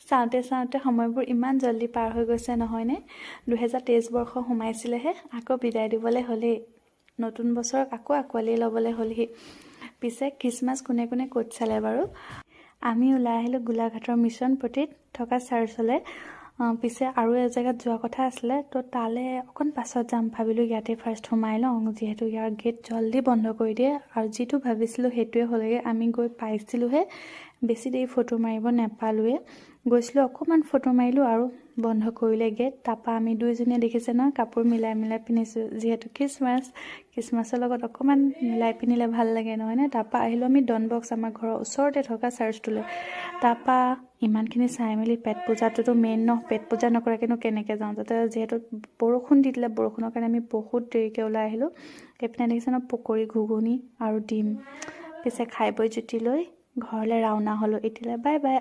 চাওঁতে চাওঁতে সময়বোৰ ইমান জলদি পাৰ হৈ গৈছে নহয়নে? 2023 বৰ্ষ সোমাইছিলেহে, আকৌ বিদায় দিবলৈ হ'লেই। নতুন বছৰক আকৌ আঁকোৱালি ল'বলৈ হ'লহি। পিছে খ্ৰীষ্টমাছ কোনে কোনে ক'ত চালে বাৰু? আমি ওলাই আহিলোঁ গোলাঘাটৰ মিছন পট্টিত থকা চাৰ্চলৈ। পিছে আৰু এজেগাত যোৱা কথা আছিলে, তো তালৈ অকণ পাছত যাম ভাবিলোঁ। ইয়াতে ফাৰ্ষ্ট সোমাই লওঁ, যিহেতু ইয়াৰ গেট জলদি বন্ধ কৰি দিয়ে। আৰু যিটো ভাবিছিলোঁ সেইটোৱে হ'লেগৈ। আমি গৈ পাইছিলোঁহে, বেছি দেৰি ফটো মাৰিব নাপালোঁৱে। গৈছিলোঁ অকণমান ফটো মাৰিলোঁ আৰু বন্ধ কৰিলে গেট। তাৰপৰা আমি দুইজনীয়ে দেখিছে নহয়, কাপোৰ মিলাই মিলাই পিন্ধিছোঁ, যিহেতু খ্ৰীষ্টমাছৰ লগত অকণমান মিলাই পিন্ধিলে ভাল লাগে নহয়নে? তাৰপৰা আহিলোঁ আমি ডনবক্স, আমাৰ ঘৰৰ ওচৰতে থকা চাৰ্চটোলৈ। তাৰপৰা ইমানখিনি চাই মেলি পেট পূজাটোতো মেইন ন, পেট পূজা নকৰাকৈনো কেনেকৈ যাওঁ। তাতে যিহেতু বৰষুণ দি দিলে, বৰষুণৰ কাৰণে আমি বহুত দেৰিকৈ ওলাই আহিলোঁ। এইপিনে দেখিছে ন, পকৰি, ঘুগুনি আৰু ডিম। পিছে খাই বৈ জুতি লৈ ঘৰলৈ ৰাওনা হ'লোঁ। এতিয়ালৈ বাই বাই।